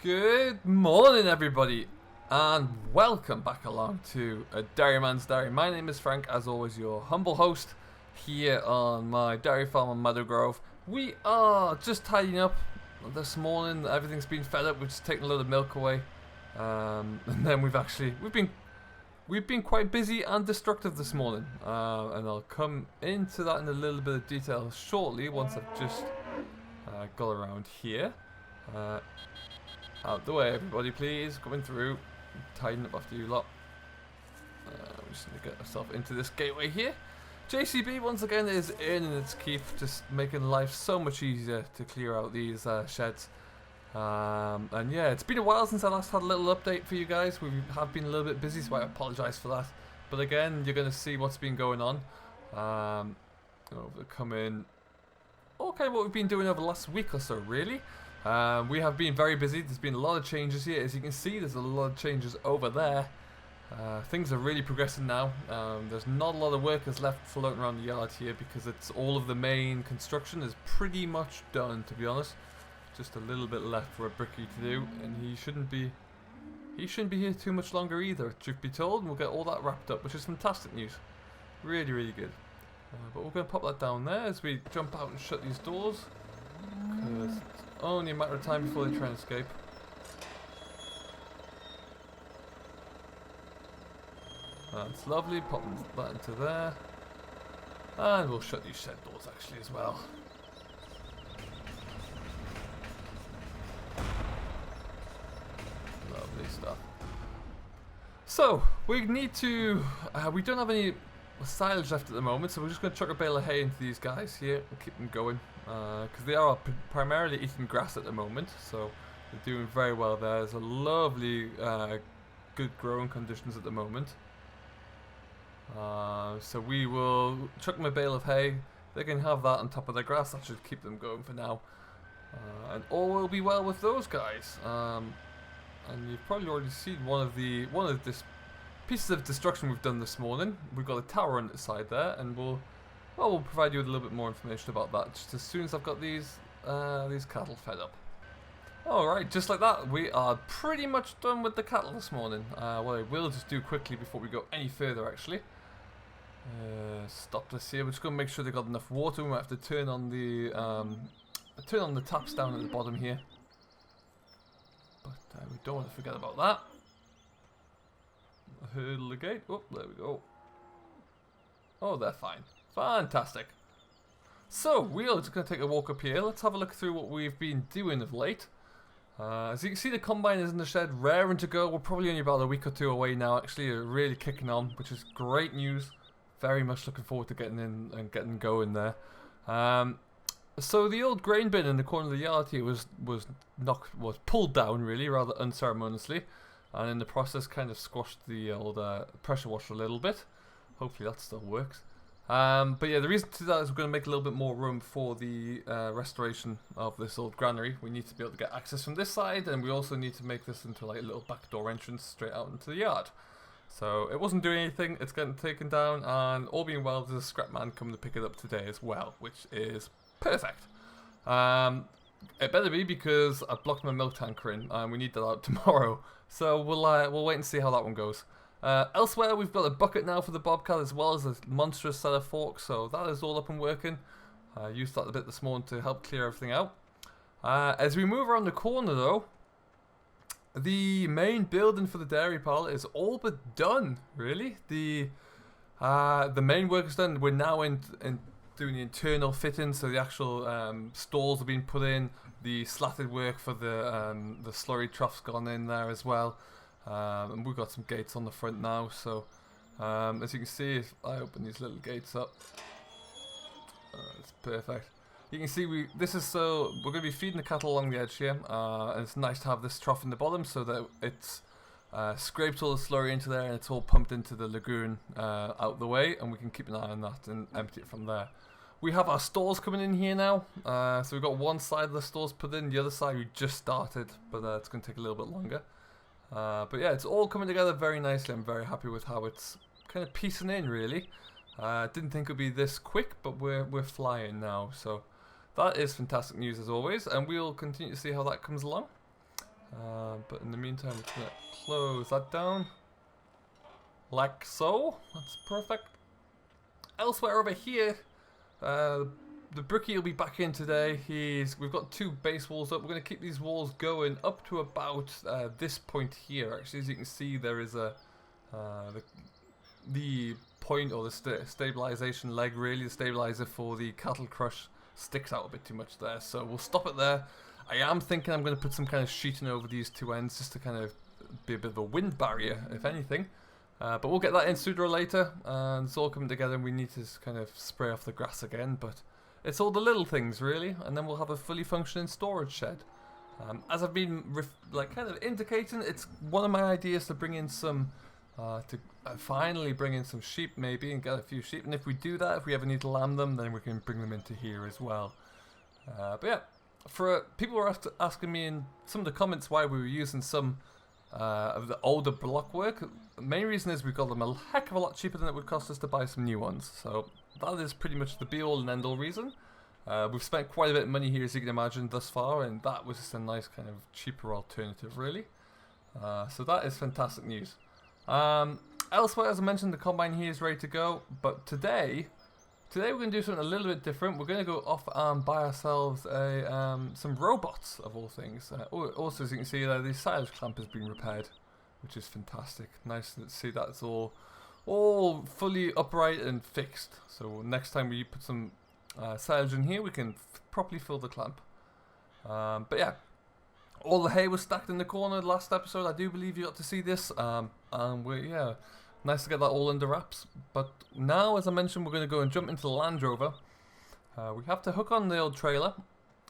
Good morning, everybody, and welcome back along to a Dairyman's Diary. My name is Frank, as always, your humble host here on my dairy farm on Meadow Grove. We are just tidying up this morning. Everything's been fed up. We've just taken a load of milk away, and then we've been quite busy and destructive this morning. And I'll come into that in a little bit of detail shortly once I've just got around here. Out the way, everybody, please. Coming through. Tidying up after you lot. We just need to get ourselves into this gateway here. JCB, once again, is earning its keep, just making life so much easier to clear out these sheds. And yeah, it's been a while since I last had a little update for you guys. We have been a little bit busy, so I apologise for that. But again, you're going to see what's been going on. Come in. Okay, what we've been doing over the last week or so, really. We have been very busy. There's been a lot of changes here. As you can see, there's a lot of changes over there. Things are really progressing now. There's not a lot of workers left floating around the yard here because it's all of the main construction is pretty much done, to be honest. Just a little bit left for a brickie to do, and he shouldn't be here too much longer either, truth be told, and we'll get all that wrapped up, which is fantastic news. Really, really good. But we're going to pop that down there as we jump out and shut these doors. Because it's only a matter of time before they try and escape. That's lovely, popping that into there. And we'll shut these shed doors actually as well. Lovely stuff. So, we need to... we don't have any silage left at the moment, so we're just going to chuck a bale of hay into these guys here and keep them going. Because they are primarily eating grass at the moment, so they're doing very well there. There's a lovely, good growing conditions at the moment. So we will chuck them a bale of hay. They can have that on top of their grass. That should keep them going for now. And all will be well with those guys. And you've probably already seen one of the pieces of destruction we've done this morning. We've got a tower on the side there, and we'll provide you with a little bit more information about that just as soon as I've got these cattle fed up. Alright, just like that, we are pretty much done with the cattle this morning. What I will just do quickly before we go any further, actually. Stop this here. We're just going to make sure they've got enough water. We might have to turn on the taps down at the bottom here. But we don't want to forget about that. Hurdle the gate. Oh, there we go. Oh, they're fine. Fantastic. So, we are just going to take a walk up here. Let's have a look through what we've been doing of late. As you can see, the combine is in the shed, raring to go. We're probably only about a week or two away now, actually, really kicking on, which is great news. Very much looking forward to getting in and getting going there. So the old grain bin in the corner of the yard here was pulled down, really, rather unceremoniously. And in the process kind of squashed the old pressure washer a little bit. Hopefully that still works. But yeah, the reason to that is we're going to make a little bit more room for the restoration of this old granary. We need to be able to get access from this side, and we also need to make this into like a little backdoor entrance straight out into the yard. So it wasn't doing anything, it's getting taken down, and all being well, there's a scrap man coming to pick it up today as well, which is perfect. It better be, because I blocked my milk tanker in, and we need that out tomorrow. So we'll wait and see how that one goes. Elsewhere, we've got a bucket now for the bobcat, as well as a monstrous set of forks, so that is all up and working. I used that a bit this morning to help clear everything out. As we move around the corner, though, the main building for the dairy parlor is all but done, really. The main work is done. We're now in doing the internal fitting, so the actual stalls have been put in. The slatted work for the slurry trough's gone in there as well. And we've got some gates on the front now, so as you can see, if I open these little gates up, it's perfect. You can see we're going to be feeding the cattle along the edge here, and it's nice to have this trough in the bottom so that it's scraped all the slurry into there and it's all pumped into the lagoon out the way, and we can keep an eye on that and empty it from there. We have our stores coming in here now, so we've got one side of the stores put in, the other side we just started, but it's going to take a little bit longer. But yeah, it's all coming together very nicely. I'm very happy with how it's kind of piecing in, really. Didn't think it would be this quick, but we're flying now, so that is fantastic news as always, and we'll continue to see how that comes along. But in the meantime, we're going to close that down. Like so. That's perfect. Elsewhere over here, the brickie will be back in today. We've got 2 base walls up. We're going to keep these walls going up to about this point here. Actually, as you can see, there is a the point, or the stabilization leg, really, the stabilizer for the cattle crush sticks out a bit too much there. So we'll stop it there. I am thinking I'm going to put some kind of sheeting over these 2 ends just to kind of be a bit of a wind barrier, if anything. But we'll get that in sooner or later, and it's all coming together, and we need to kind of spray off the grass again, but it's all the little things, really, and then we'll have a fully functioning storage shed. As I've been kind of indicating, it's one of my ideas to bring in some, finally bring in some sheep maybe, and get a few sheep, and if we do that, if we ever need to lamb them, then we can bring them into here as well. But yeah, people were asking me in some of the comments why we were using some of the older block work. The main reason is we got them a heck of a lot cheaper than it would cost us to buy some new ones. So that is pretty much the be all and end all reason. We've spent quite a bit of money here, as you can imagine, thus far, and that was just a nice kind of cheaper alternative, really. So that is fantastic news. Elsewhere, as I mentioned, the combine here is ready to go, but today we're going to do something a little bit different. We're going to go off and buy ourselves some robots, of all things. Also, as you can see, the silage clamp has been repaired, which is fantastic. Nice to see that it's all fully upright and fixed. So next time we put some silage in here, we can properly fill the clamp. But yeah, all the hay was stacked in the corner last episode. I do believe you got to see this. And nice to get that all under wraps. But now, as I mentioned, we're going to go and jump into the Land Rover. We have to hook on the old trailer.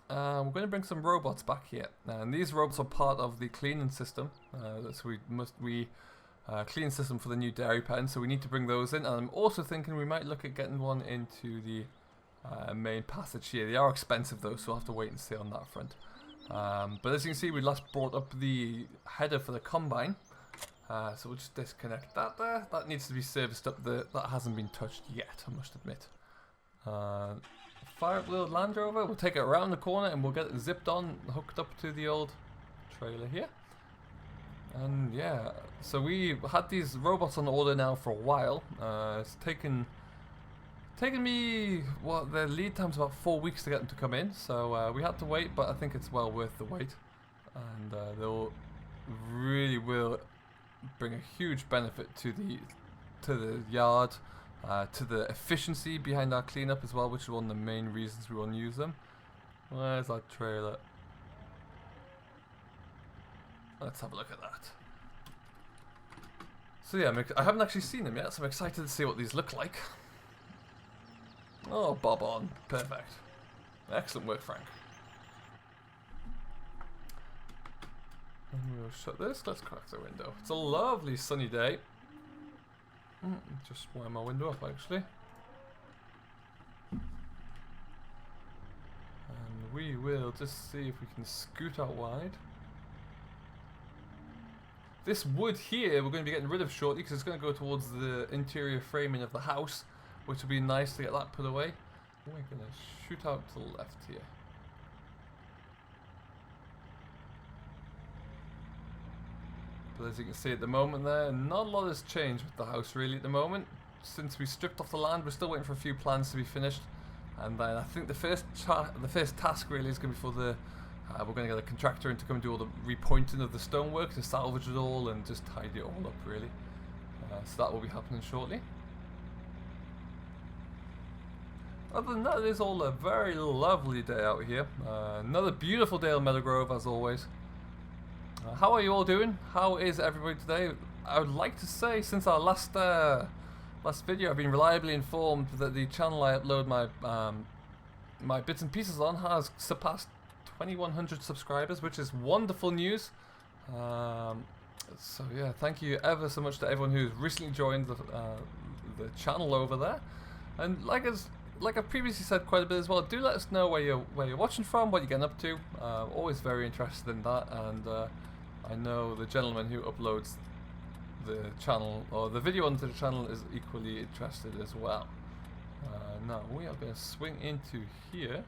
We're going to bring some robots back here. And these robots are part of the cleaning system. So we clean system for the new dairy pen. So we need to bring those in. And I'm also thinking we might look at getting one into the main passage here. They are expensive though, so we'll have to wait and see on that front. But as you can see, we last brought up the header for the combine. So we'll just disconnect that there. That needs to be serviced up. That hasn't been touched yet, I must admit. Fire up the old Land Rover. We'll take it around the corner and we'll get it zipped on, hooked up to the old trailer here. And yeah, so we had these robots on order now for a while. It's taken me, well, their lead time's about 4 weeks to get them to come in. So we had to wait, but I think it's well worth the wait. And they'll really will bring a huge benefit to the yard, to the efficiency behind our cleanup as well, which is one of the main reasons we want to use them. Where's that trailer? Let's have a look at that. So yeah, I haven't actually seen them yet, so I'm excited to see what these look like. Oh, bob on. Perfect. Excellent work, Frank. And we'll shut this. Let's crack the window. It's a lovely sunny day. Just wind my window up, actually. And we will just see if we can scoot out wide. This wood here we're going to be getting rid of shortly because it's going to go towards the interior framing of the house, which will be nice to get that put away. We're going to shoot out to the left here. But as you can see at the moment there, not a lot has changed with the house really at the moment. Since we stripped off the land, we're still waiting for a few plans to be finished. And then I think the first task really is going to be for the... we're going to get a contractor in to come and do all the repointing of the stonework, to salvage it all and just tidy it all up really. So that will be happening shortly. Other than that, it is all a very lovely day out here. Another beautiful day on Meadow Grove as always. How are you all doing? How is everybody today? I would like to say, since our last video, I've been reliably informed that the channel I upload my bits and pieces on has surpassed 2,100 subscribers, which is wonderful news. So yeah, thank you ever so much to everyone who's recently joined the channel over there. And like I've previously said quite a bit as well, do let us know where you're watching from, what you're getting up to. Always very interested in that, and I know the gentleman who uploads the channel, or the video onto the channel, is equally interested as well. Now we are going to swing into here.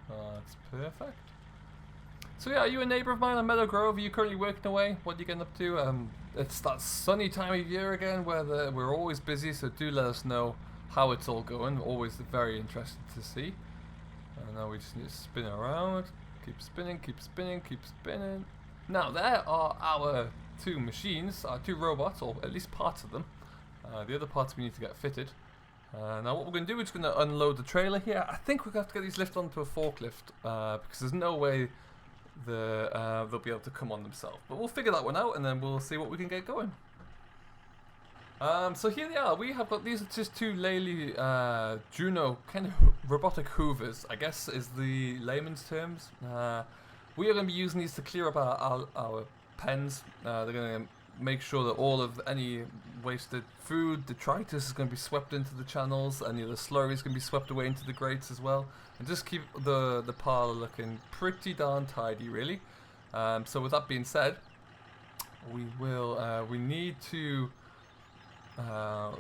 That's perfect. So yeah, are you a neighbour of mine on Meadow Grove? Are you currently working away? What are you getting up to? It's that sunny time of year again where we're always busy, so do let us know how it's all going. Always very interested to see. And now we just need to spin around. Keep spinning, keep spinning, keep spinning. Now there are our two machines, our two robots, or at least parts of them. The other parts we need to get fitted. Now what we're going to do, we're just going to unload the trailer here. I think we're going to have to get these lifted onto a forklift because there's no way they'll be able to come on themselves. But we'll figure that one out and then we'll see what we can get going. So here they are. We have got these are just two Lely Juno kind of robotic hoovers, I guess is the layman's terms. We are going to be using these to clear up our pens. They're going to make sure that all of any wasted food, detritus is going to be swept into the channels. Any of the slurry is going to be swept away into the grates as well. And just keep the parlor looking pretty darn tidy, really. So with that being said, we need to...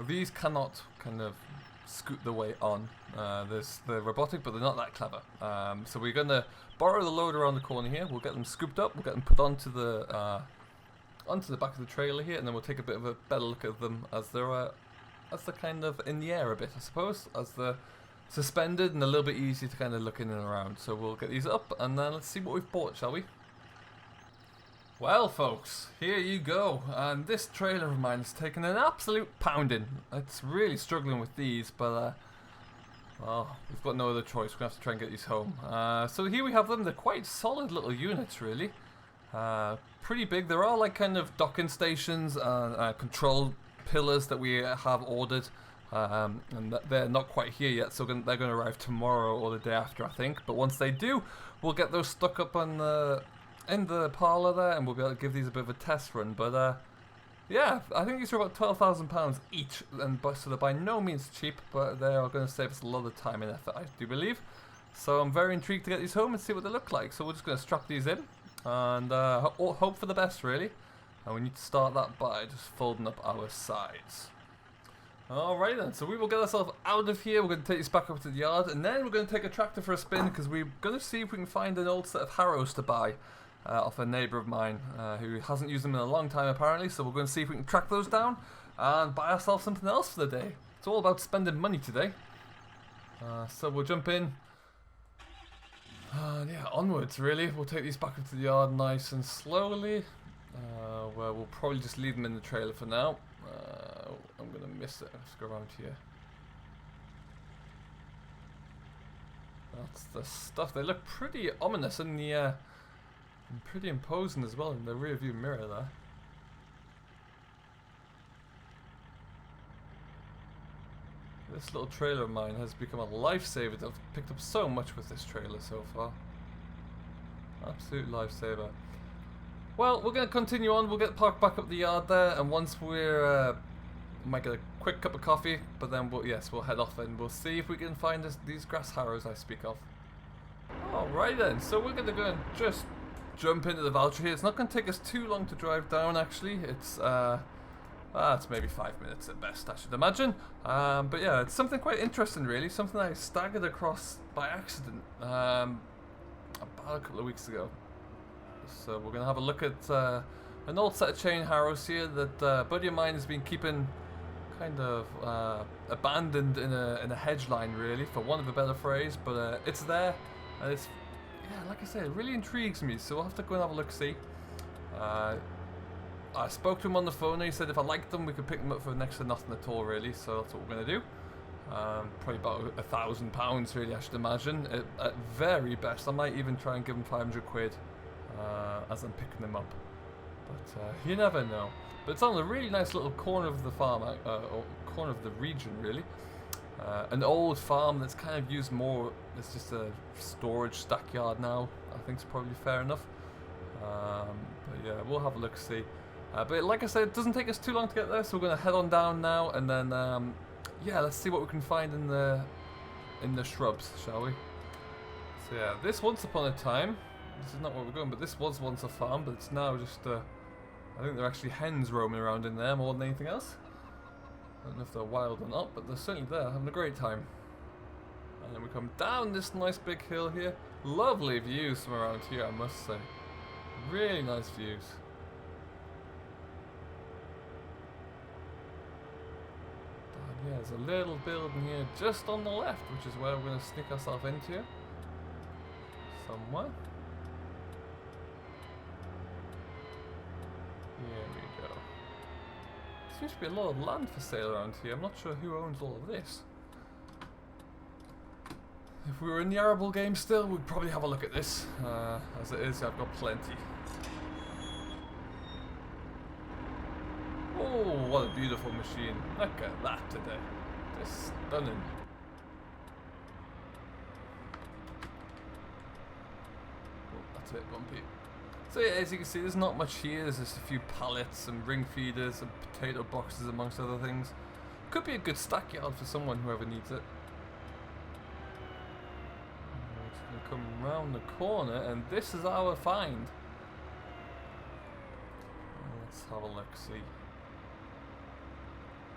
these cannot kind of scoot their way on. They're robotic, but they're not that clever. So we're going to borrow the load around the corner here. We'll get them scooped up. We'll get them put onto the back of the trailer here, and then we'll take a bit of a better look at them as they're kind of in the air a bit, I suppose, as they're suspended and a little bit easier to kind of look in and around. So we'll get these up, and then let's see what we've bought, shall we? Well, folks, here you go, and this trailer of mine has taken an absolute pounding. It's really struggling with these, but well, we've got no other choice. We're going to have to try and get these home. So here we have them. They're quite solid little units, really. Pretty big. There are like kind of docking stations and control pillars that we have ordered, and they're not quite here yet, so they're going to arrive tomorrow or the day after, I think. But once they do, we'll get those stuck up on in the parlor there, and we'll be able to give these a bit of a test run. But yeah, I think these are about £12,000 each, and so they're by no means cheap, but they are going to save us a lot of time and effort, I do believe. So I'm very intrigued to get these home and see what they look like. So we're just going to strap these in and hope for the best, really. And we need to start that by just folding up our sides. Alright then, so we will get ourselves out of here. We're going to take this back up to the yard, and then we're going to take a tractor for a spin because we're going to see if we can find an old set of harrows to buy off a neighbour of mine who hasn't used them in a long time apparently. So we're going to see if we can track those down and buy ourselves something else for the day. It's all about spending money today. So we'll jump in. Yeah, onwards really. We'll take these back up to the yard nice and slowly. Where we'll probably just leave them in the trailer for now. I'm going to miss it. Let's go around here. That's the stuff. They look pretty ominous in the and pretty imposing as well in the rear view mirror there. This little trailer of mine has become a lifesaver. I've picked up so much with this trailer so far. Absolute lifesaver. Well, we're going to continue on. We'll get parked back up the yard there, and once we're might get a quick cup of coffee, but then we'll head off and we'll see if we can find these grass harrows I speak of. Alright then, so we're going to go and just jump into the voucher here. It's not going to take us too long to drive down actually. It's maybe 5 minutes at best, I should imagine. But yeah, it's something quite interesting really, something I staggered across by accident about a couple of weeks ago. So we're going to have a look at an old set of chain harrows here that a buddy of mine has been keeping kind of abandoned in a hedge line really, for want of a better phrase, but it's there, and it's, yeah, like I said, it really intrigues me, so we'll have to go and have a look-see. I spoke to him on the phone and he said if I liked them we could pick them up for next to nothing at all really, so that's what we're going to do. Probably about £1,000 really, I should imagine. At very best I might even try and give him 500 quid as I'm picking them up, but you never know. But it's on a really nice little corner of the farm, or corner of the region really. An old farm that's kind of used more as just a storage stackyard now, I think it's probably fair enough. But yeah, we'll have a look, see. But like I said, it doesn't take us too long to get there, so we're going to head on down now, and then yeah, let's see what we can find in the shrubs, shall we? So yeah, this once upon a time, this is not where we're going, but this was once a farm, but it's now just I think there are actually hens roaming around in there more than anything else. I don't know if they're wild or not, but they're certainly there, having a great time. And then we come down this nice big hill here. Lovely views from around here, I must say. Really nice views. Yeah, there's a little building here just on the left, which is where we're going to sneak ourselves into. Somewhere. Here we go. Seems to be a lot of land for sale around here. I'm not sure who owns all of this. If we were in the arable game still, we'd probably have a look at this. As it is, I've got plenty. Oh, what a beautiful machine. Look at that today. Just stunning. Oh, that's a bit bumpy. So yeah, as you can see, there's not much here. There's just a few pallets and ring feeders and potato boxes amongst other things. Could be a good stack yard for someone, whoever needs it. We're just going to come round the corner, and this is our find. Let's have a look, see.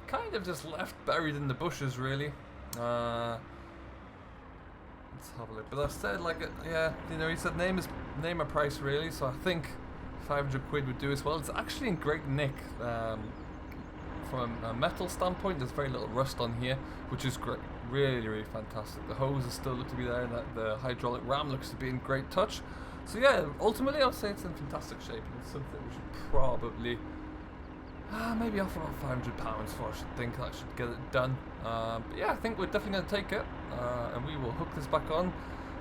Kind of just left buried in the bushes, really. Let's have a look. But I said, like, yeah, you know, he said name a price, really. So I think 500 quid would do as well. It's actually in great nick. From a metal standpoint, there's very little rust on here, which is great. Really, really fantastic. The hoses still look to be there, and the hydraulic ram looks to be in great touch. So yeah, ultimately, I'll say it's in fantastic shape, and it's something we should probably. Maybe offer about £500 for. I should think that should get it done. But yeah, I think we're definitely going to take it, and we will hook this back on.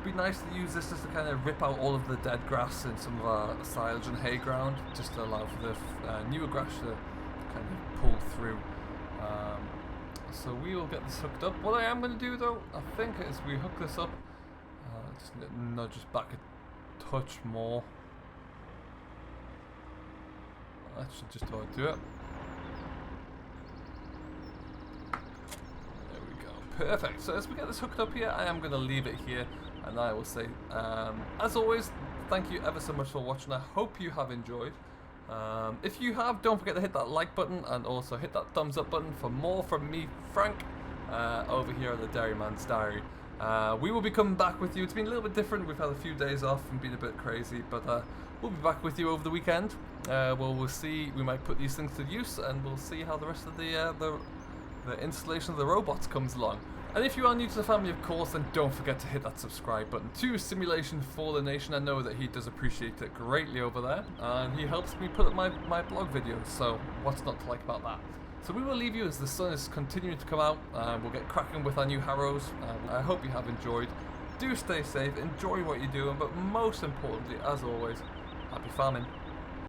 It'd be nice to use this just to kind of rip out all of the dead grass in some of our silage and hay ground, just to allow for the newer grass to kind of pull through. So we will get this hooked up. What I am going to do though, I think, is we hook this up, just nudge us back a touch more. That should just about do it. There we go. Perfect. So as we get this hooked up here, I am going to leave it here, and I will say, as always, thank you ever so much for watching. I hope you have enjoyed. If you have, don't forget to hit that like button, and also hit that thumbs up button for more from me, Frank, over here at the Dairyman's Diary. We will be coming back with you. It's been a little bit different. We've had a few days off and been a bit crazy, but we'll be back with you over the weekend. We'll see. We might put these things to use, and we'll see how the rest of the installation of the robots comes along. And if you are new to the family, of course, then don't forget to hit that subscribe button to Simulation for the Nation. I know that he does appreciate it greatly over there, and he helps me put up my blog videos, so what's not to like about that? So we will leave you as the sun is continuing to come out. We'll get cracking with our new harrows. I hope you have enjoyed. Do stay safe, enjoy what you're doing, but most importantly, as always, happy farming.